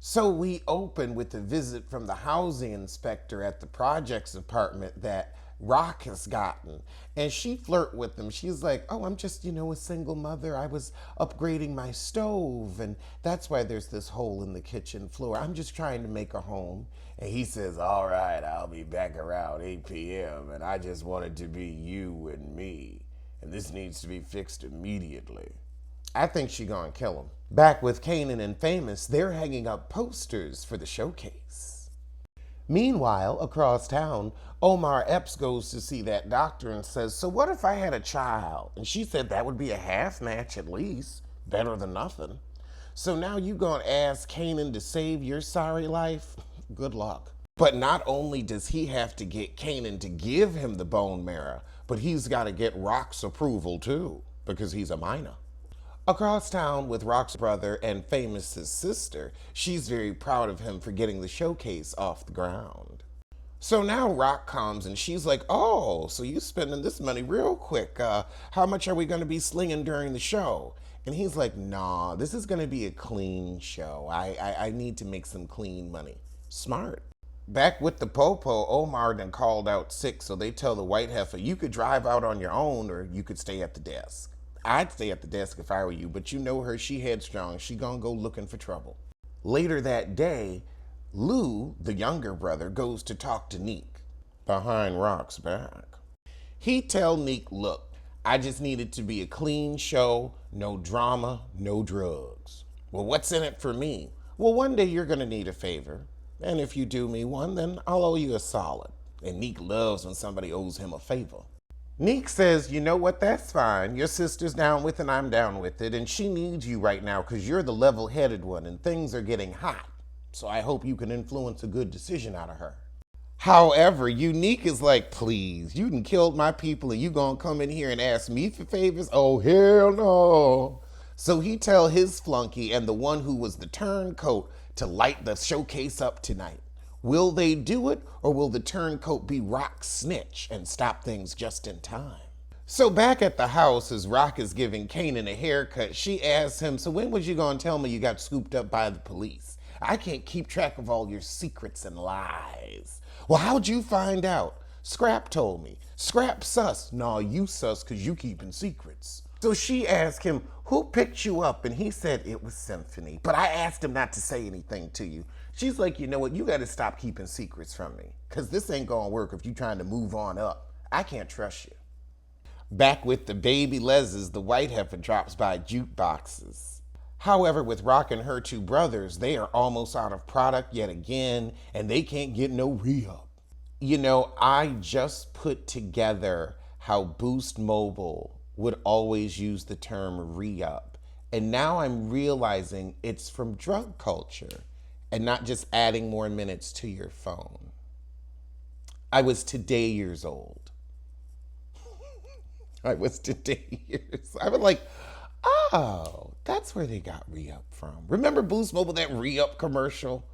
So we open with a visit from the housing inspector at the projects department that Rock has gotten. And she flirt with him. She's like, oh, I'm just, a single mother. I was upgrading my stove. And that's why there's this hole in the kitchen floor. I'm just trying to make a home. And he says, all right, I'll be back around 8 p.m. And I just wanted to be you and me. And this needs to be fixed immediately. I think she gonna kill him. Back with Kanan and Famous, they're hanging up posters for the showcase. Meanwhile, across town, Omar Epps goes to see that doctor and says, so what if I had a child? And she said that would be a half match at least. Better than nothing. So now you gonna ask Kanan to save your sorry life? Good luck. But not only does he have to get Kanan to give him the bone marrow, but he's gotta get Rock's approval too, because he's a minor. Across town with Rock's brother and Famous's sister, she's very proud of him for getting the showcase off the ground. So now Rock comes and she's like, oh, so you spending this money real quick. How much are we going to be slinging during the show? And he's like, nah, this is going to be a clean show. I need to make some clean money. Smart. Back with the Popo, Omar done called out sick, so they tell the white heifer, you could drive out on your own or you could stay at the desk. I'd stay at the desk if I were you, but you know her, she headstrong. She gonna go looking for trouble. Later that day, Lou, the younger brother, goes to talk to Neek behind Rock's back. He tell Neek, look, I just need it to be a clean show, no drama, no drugs. Well, what's in it for me? Well, one day you're gonna need a favor. And if you do me one, then I'll owe you a solid. And Neek loves when somebody owes him a favor. Neek says, you know what, that's fine. Your sister's down with it, I'm down with it. And she needs you right now because you're the level-headed one and things are getting hot. So I hope you can influence a good decision out of her. However, Unique is like, please, you done killed my people and you gonna come in here and ask me for favors? Oh, hell no. So he tell his flunky and the one who was the turncoat to light the showcase up tonight. Will they do it, or will the turncoat be Rock's snitch and stop things just in time? So back at the house, as Rock is giving Kanan a haircut, she asks him, so when was you gonna tell me you got scooped up by the police? I can't keep track of all your secrets and lies. Well, how'd you find out? Scrap told me. Scrap sus. Nah, you sus because you keeping secrets. So she asked him, who picked you up? And he said it was Symphony. But I asked him not to say anything to you. She's like, you know what? You got to stop keeping secrets from me. Because this ain't going to work if you're trying to move on up. I can't trust you. Back with the baby Leses, the white heifer drops by jukeboxes. However, with Rock and her two brothers, they are almost out of product yet again, and they can't get no re-up. I just put together how Boost Mobile would always use the term re-up. And now I'm realizing it's from drug culture and not just adding more minutes to your phone. I was today years old. I was like, oh, that's where they got re-up from. Remember Boost Mobile, that re-up commercial?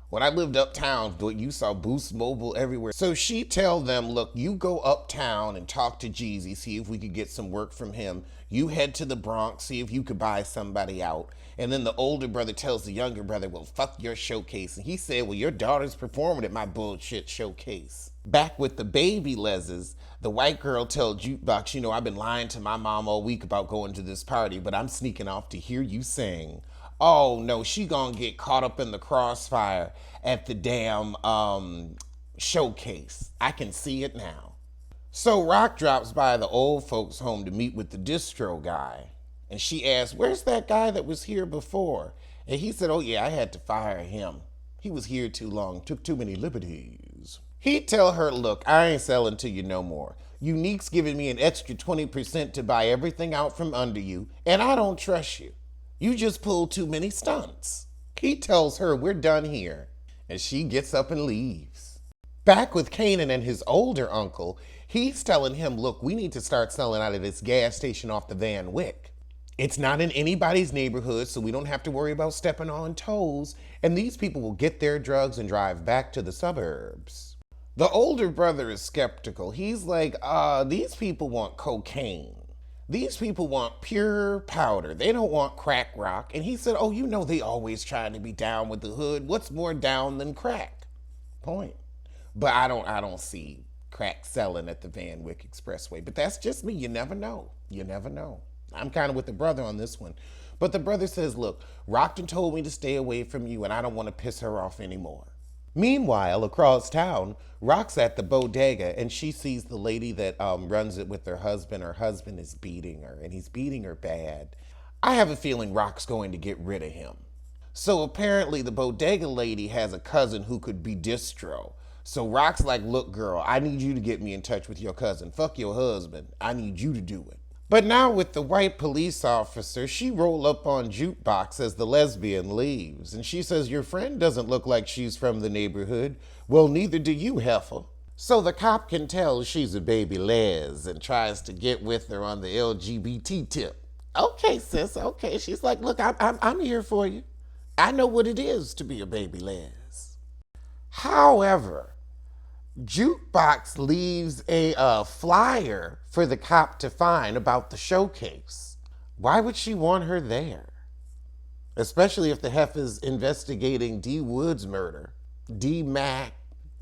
When I lived uptown, you saw Boost Mobile everywhere. So she tell them, look, you go uptown and talk to Jeezy, see if we could get some work from him. You head to the Bronx, see if you could buy somebody out. And then the older brother tells the younger brother, well, fuck your showcase. And he said, well, your daughter's performing at my bullshit showcase. Back with the baby Leses, the white girl tells Jukebox, I've been lying to my mom all week about going to this party, but I'm sneaking off to hear you sing. Oh no, she gonna get caught up in the crossfire at the damn showcase. I can see it now. So Rock drops by the old folks' home to meet with the distro guy. And she asks, where's that guy that was here before? And he said, oh yeah, I had to fire him. He was here too long, took too many liberties. He tell her, look, I ain't selling to you no more. Unique's giving me an extra 20% to buy everything out from under you, and I don't trust you. You just pulled too many stunts. He tells her we're done here, and she gets up and leaves. Back with Kanan and his older uncle, he's telling him, look, we need to start selling out of this gas station off the Van Wyck. It's not in anybody's neighborhood, so we don't have to worry about stepping on toes, and these people will get their drugs and drive back to the suburbs. The older brother is skeptical. He's like, these people want cocaine. These people want pure powder. They don't want crack rock. And he said, oh, you know they always trying to be down with the hood. What's more down than crack? Point. But I don't see crack selling at the Van Wyck Expressway. But that's just me. You never know. You never know. I'm kind of with the brother on this one. But the brother says, look, Rockton told me to stay away from you and I don't want to piss her off anymore. Meanwhile, across town, Rock's at the bodega and she sees the lady that runs it with her husband. Her husband is beating her and he's beating her bad. I have a feeling Rock's going to get rid of him. So apparently the bodega lady has a cousin who could be distro. So Rock's like, look, girl, I need you to get me in touch with your cousin. Fuck your husband. I need you to do it. But now with the white police officer, she roll up on Jukebox as the lesbian leaves. And she says, your friend doesn't look like she's from the neighborhood. Well, neither do you, heifer. So the cop can tell she's a baby les and tries to get with her on the LGBT tip. Okay, sis, okay. She's like, look, I'm here for you. I know what it is to be a baby les. However, Jukebox leaves a flyer for the cop to find about the showcase. Why would she want her there? Especially if the heifer's investigating D. Wood's murder. D. Mac,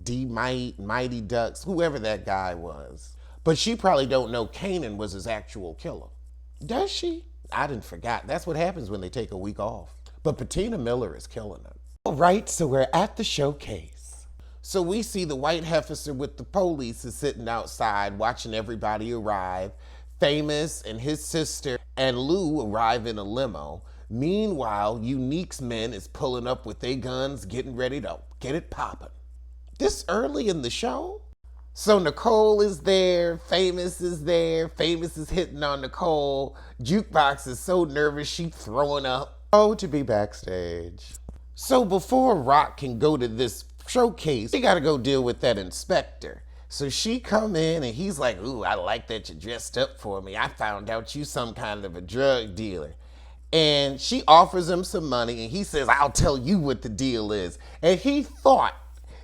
D. Mighty Ducks, whoever that guy was. But she probably don't know Kanan was his actual killer. Does she? I didn't forget. That's what happens when they take a week off. But Patina Miller is killing it. All right, so we're at the showcase. So we see the white heifer with the police is sitting outside watching everybody arrive. Famous and his sister and Lou arrive in a limo. Meanwhile, Unique's men is pulling up with their guns, getting ready to get it popping. This early in the show? So Nicole is there, Famous is there, Famous is hitting on Nicole. Jukebox is so nervous she throwing up. Oh, to be backstage. So before Rock can go to this showcase, she gotta go deal with that inspector. So she come in and he's like, ooh, I like that you dressed up for me. I found out you some kind of a drug dealer. And she offers him some money and he says, I'll tell you what the deal is. And he thought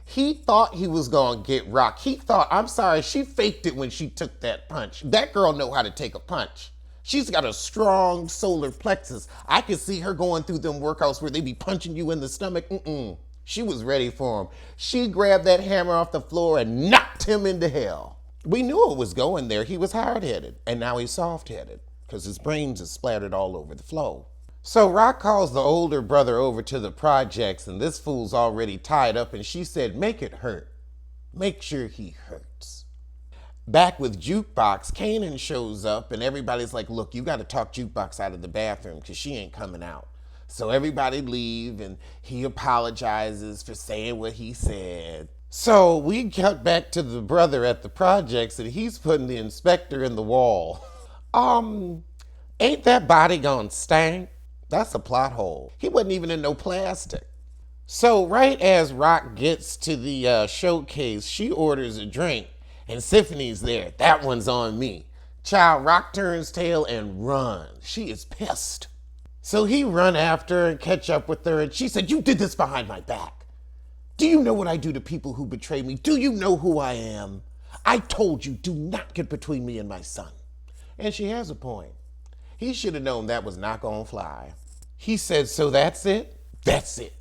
he was gonna get Rock. He thought, I'm sorry, she faked it when she took that punch. That girl know how to take a punch. She's got a strong solar plexus. I could see her going through them workouts where they be punching you in the stomach. She was ready for him. She grabbed that hammer off the floor and knocked him into hell. We knew it was going there. He was hard-headed, and now he's soft-headed because his brains are splattered all over the floor. So Rock calls the older brother over to the projects, and this fool's already tied up, and she said, make it hurt. Make sure he hurts. Back with Jukebox, Kanan shows up, and everybody's like, look, you got to talk Jukebox out of the bathroom because she ain't coming out. So everybody leave and he apologizes for saying what he said. So we cut back to the brother at the projects and he's putting the inspector in the wall. Ain't that body gonna stank? That's a plot hole. He wasn't even in no plastic. So right as Rock gets to the showcase, she orders a drink and Symphony's there. That one's on me. Child, Rock turns tail and runs. She is pissed. So he run after her and catch up with her, and she said, you did this behind my back. Do you know what I do to people who betray me? Do you know who I am? I told you, do not get between me and my son. And she has a point. He should have known that was not gonna fly. He said, so that's it? That's it.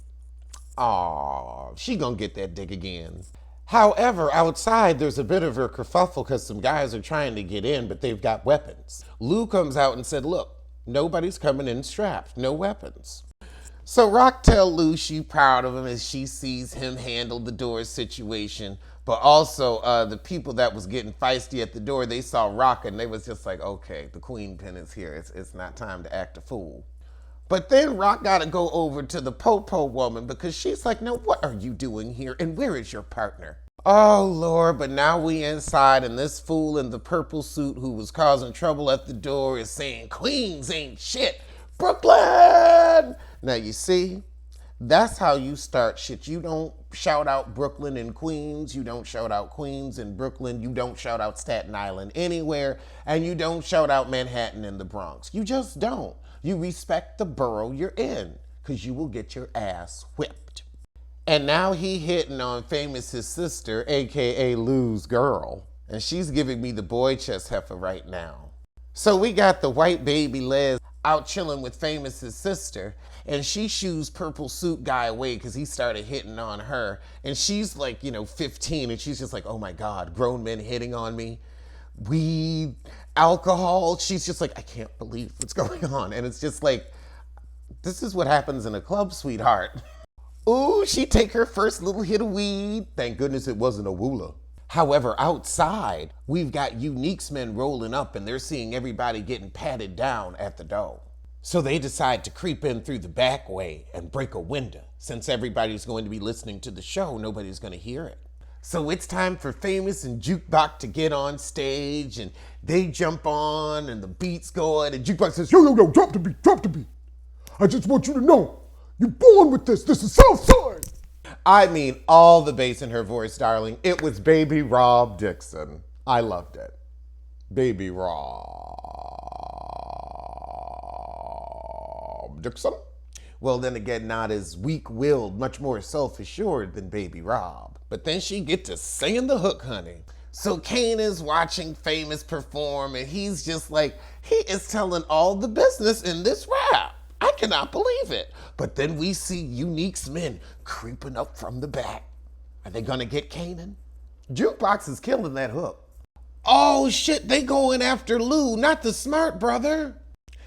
Aw, she gonna get that dick again. However, outside, there's a bit of a kerfuffle because some guys are trying to get in, but they've got weapons. Lou comes out and said, look, nobody's coming in strapped, no weapons. So Rock tell Lou she proud of him as she sees him handle the door situation. But also the people that was getting feisty at the door, they saw Rock and they was just like, okay, the queen pin is here. It's not time to act a fool. But then Rock got to go over to the po-po woman because she's like, no, what are you doing here? And where is your partner? Oh, Lord, but now we inside and this fool in the purple suit who was causing trouble at the door is saying, Queens ain't shit. Brooklyn! Now, you see, that's how you start shit. You don't shout out Brooklyn and Queens. You don't shout out Queens and Brooklyn. You don't shout out Staten Island anywhere. And you don't shout out Manhattan and the Bronx. You just don't. You respect the borough you're in because you will get your ass whipped. And now he hitting on Famous his sister, a.k.a. Lou's girl. And she's giving me the boy chest heifer right now. So we got the white baby Les out chilling with Famous's sister, and she shoos purple suit guy away because he started hitting on her. And she's like, 15, and she's just like, oh my God, grown men hitting on me. Weed, alcohol. She's just like, I can't believe what's going on. And it's just like, this is what happens in a club, sweetheart. Ooh, she take her first little hit of weed. Thank goodness it wasn't a woola. However, outside, we've got Unique's men rolling up and they're seeing everybody getting patted down at the door. So they decide to creep in through the back way and break a window. Since everybody's going to be listening to the show, nobody's going to hear it. So it's time for Famous and Jukebox to get on stage, and they jump on and the beat's going, and Jukebox says, yo, yo, yo, drop the beat, drop the beat. I just want you to know, you're born with this. This is Southside. I mean, all the bass in her voice, darling. It was Baby Rob Dixon. I loved it. Baby Rob Dixon. Well, then again, not as weak-willed, much more self-assured than Baby Rob. But then she get to singing the hook, honey. So Kane is watching Famous perform, and he's just like, he is telling all the business in this rap. I cannot believe it. But then we see Unique's men creeping up from the back. Are they gonna get Kanan? Jukebox is killing that hook. Oh shit, they going after Lou, not the smart brother.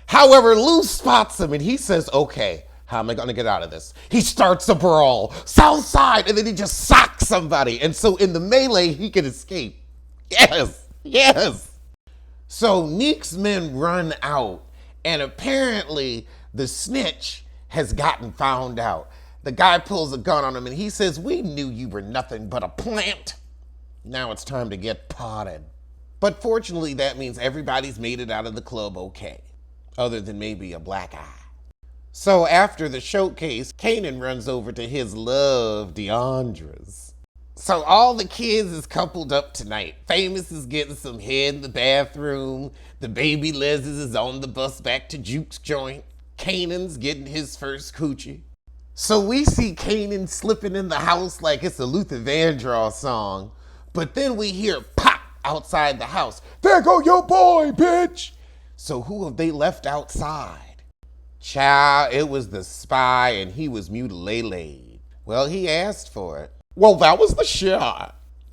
However, Lou spots him and he says, okay, how am I gonna get out of this? He starts a brawl, Southside, and then he just socks somebody. And so in the melee, he can escape. Yes, yes. So Neek's men run out, and apparently the snitch has gotten found out. The guy pulls a gun on him and he says, we knew you were nothing but a plant. Now it's time to get potted. But fortunately, that means everybody's made it out of the club okay, other than maybe a black eye. So after the showcase, Kanan runs over to his love, Deandra's. So all the kids is coupled up tonight. Famous is getting some head in the bathroom. The baby Les is on the bus back to Juke's joint. Kanan's getting his first coochie. So we see Kanan slipping in the house like it's a Luther Vandross song. But then we hear pop outside the house. There go your boy, bitch! So who have they left outside? Child, it was the spy and he was mutilated. Well, he asked for it. Well, that was the shot.